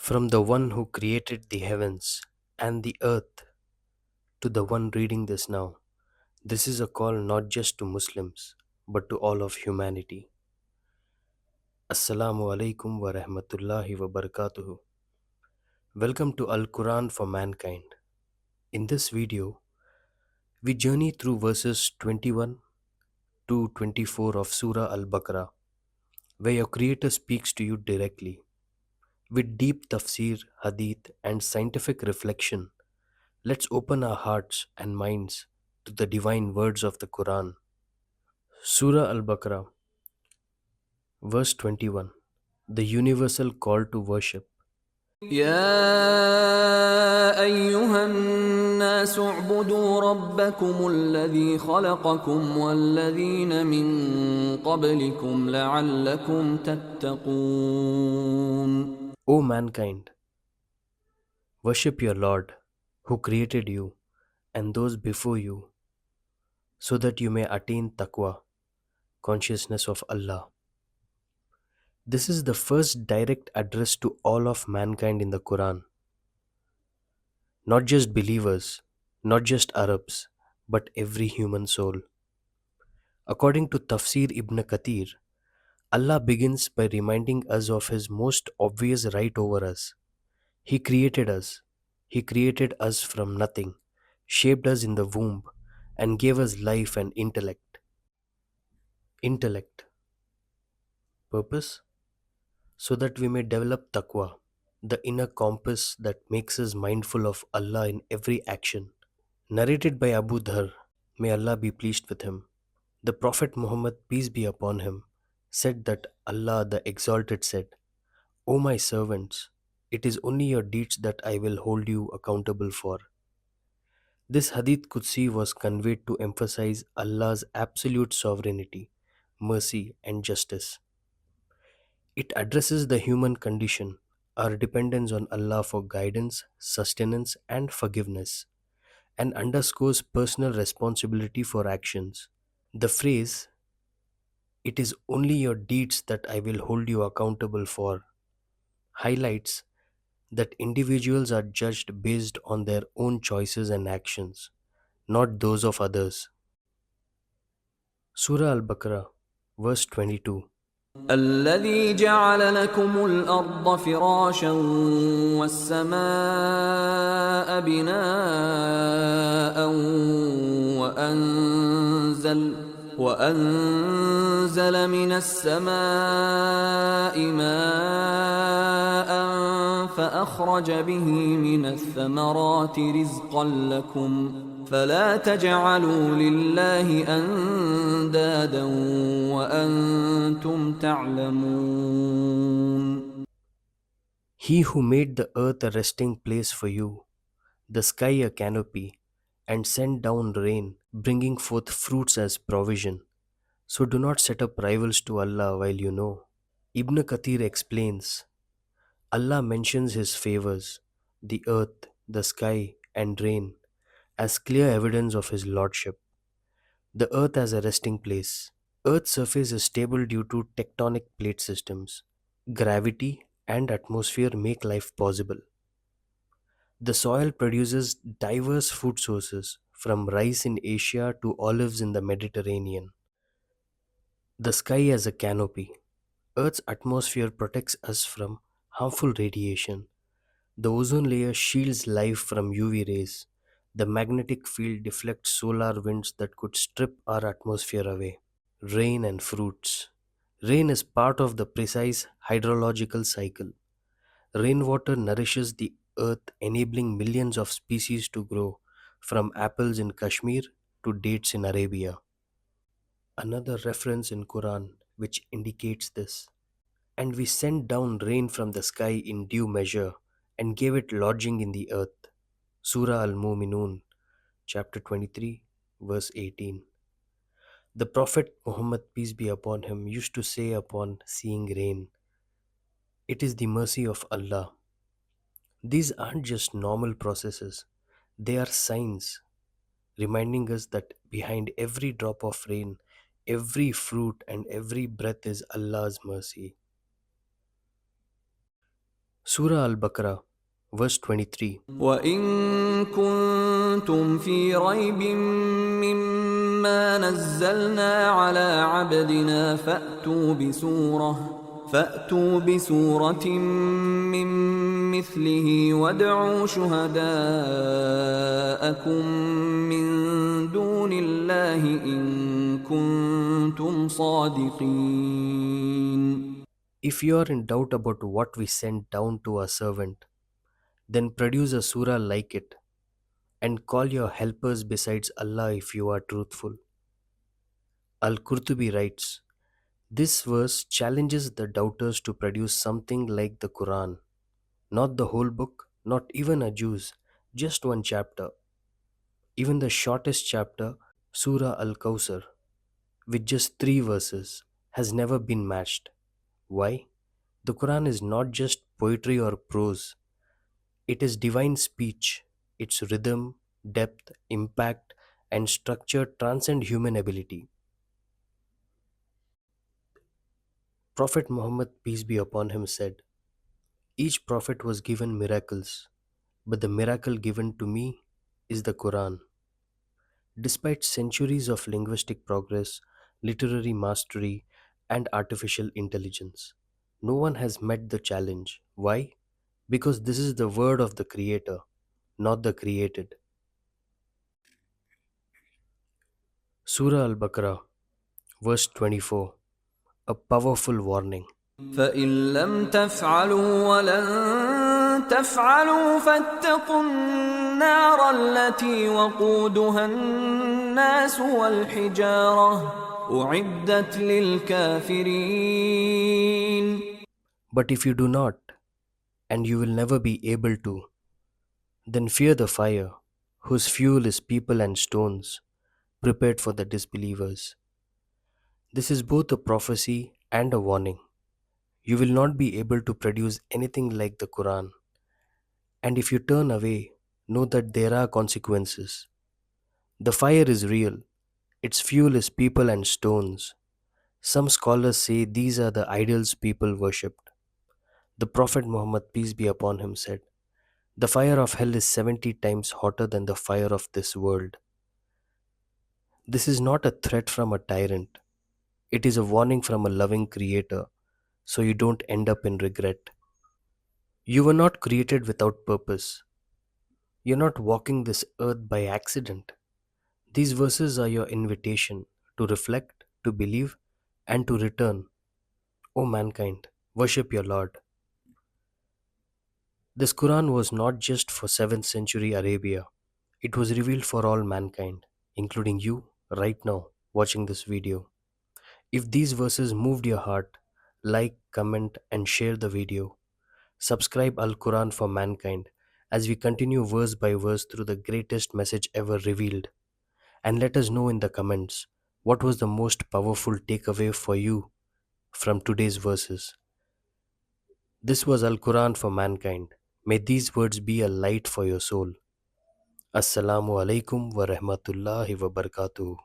From the one who created the heavens and the earth to the one reading this now, this is a call not just to Muslims but to all of humanity. Assalamu alaikum wa rahmatullahi wa barakatuhu. Welcome to Al Quran for Mankind. In this video, we journey through verses 21 to 24 of Surah Al Baqarah, where your Creator speaks to you directly. With deep tafsir, hadith, and scientific reflection, let's open our hearts and minds to the divine words of the Quran. Surah Al Baqarah, verse 21. The universal call to worship. يا أيها الناس اعبدوا ربكم الذي خلقكم والذين من قبلكم لعلكم تتقون. O mankind, worship your Lord, who created you and those before you, so that you may attain taqwa, consciousness of Allah. This is the first direct address to all of mankind in the Quran. Not just believers, not just Arabs, but every human soul. According to Tafsir Ibn Kathir, Allah begins by reminding us of His most obvious right over us. He created us. He created us from nothing, shaped us in the womb, and gave us life and intellect. Intellect. Purpose? So that we may develop taqwa, the inner compass that makes us mindful of Allah in every action. Narrated by Abu Dhar, may Allah be pleased with him. The Prophet Muhammad, peace be upon him, said that Allah the Exalted said, O my servants, it is only your deeds that I will hold you accountable for. This Hadith Qudsi was conveyed to emphasize Allah's absolute sovereignty, mercy, and justice. It addresses the human condition, our dependence on Allah for guidance, sustenance, and forgiveness, and underscores personal responsibility for actions. The phrase, it is only your deeds that I will hold you accountable for, highlights that individuals are judged based on their own choices and actions, not those of others. Surah Al Baqarah, verse 22. الذي جعل لكم الأرض فراشا والسماء بناء وأنزل من السماء ماء فأخرج به من الثمرات رزقا لكم فلا تجعلوا لله أندادا وأنتم تعلمون. He who made the earth a resting place for you, the sky a canopy, and sent down rain, bringing forth fruits as provision. So do not set up rivals to Allah while you know. Ibn Kathir explains, Allah mentions His favors, the earth, the sky, and rain, as clear evidence of His lordship. The earth as a resting place. Earth's surface is stable due to tectonic plate systems. Gravity and atmosphere make life possible. The soil produces diverse food sources, from rice in Asia to olives in the Mediterranean. The sky as a canopy. Earth's atmosphere protects us from harmful radiation. The ozone layer shields life from UV rays. The magnetic field deflects solar winds that could strip our atmosphere away. Rain and fruits. Rain is part of the precise hydrological cycle. Rainwater nourishes the earth, enabling millions of species to grow, from apples in Kashmir to dates in Arabia. Another reference in Quran which indicates this. And we sent down rain from the sky in due measure and gave it lodging in the earth. Surah Al-Mu'minun, chapter 23, verse 18. The Prophet Muhammad, peace be upon him, used to say upon seeing rain, it is the mercy of Allah. These aren't just normal processes, they are signs reminding us that behind every drop of rain, every fruit, and every breath is Allah's mercy. Surah Al Baqarah, verse 23. وإن كنتم في ريب مما نزلنا على عبدنا فأتوا بسورة من مثله وادعوا شهداءكم من دون الله إن كنتم صادقين. If you are in doubt about what we sent down to our servant, then produce a surah like it and call your helpers besides Allah if you are truthful. Al Qurtubi writes, this verse challenges the doubters to produce something like the Quran, not the whole book, not even a juz, just one chapter. Even the shortest chapter, Surah Al Kawthar, with just 3 verses, has never been matched. Why? The Quran is not just poetry or prose, it is divine speech. Its rhythm, depth, impact, and structure transcend human ability. Prophet Muhammad, peace be upon him, said, each prophet was given miracles, but the miracle given to me is the Quran. Despite centuries of linguistic progress, literary mastery, and artificial intelligence, no one has met the challenge. Why? Because this is the word of the Creator, not the created. Surah Al Baqarah, verse 24, a powerful warning. فإن لم تفعلوا ولن تفعلوا فاتقوا النار التي وقودها الناس والحجارة أعدت للكافرين. But if you do not, and you will never be able to, then fear the fire, whose fuel is people and stones, prepared for the disbelievers. This is both a prophecy and a warning. You will not be able to produce anything like the Quran, and if you turn away, know that there are consequences. The fire is real, its fuel is people and stones. Some scholars say these are the idols people worshipped. The Prophet Muhammad, peace be upon him, said, the fire of hell is 70 times hotter than the fire of this world. This is not a threat from a tyrant, it is a warning from a loving Creator, so you don't end up in regret. You were not created without purpose. You're not walking this earth by accident. These verses are your invitation to reflect, to believe, and to return. O mankind, worship your Lord. This Quran was not just for 7th century Arabia, it was revealed for all mankind, including you right now watching this video. If these verses moved your heart, like, comment, and share the video. Subscribe Al Quran for mankind as we continue verse by verse through the greatest message ever revealed. And let us know in the comments what was the most powerful takeaway for you from today's verses. This was Al Quran for mankind. May these words be a light for your soul. Assalamu alaikum wa rahmatullahi wa barakatuh.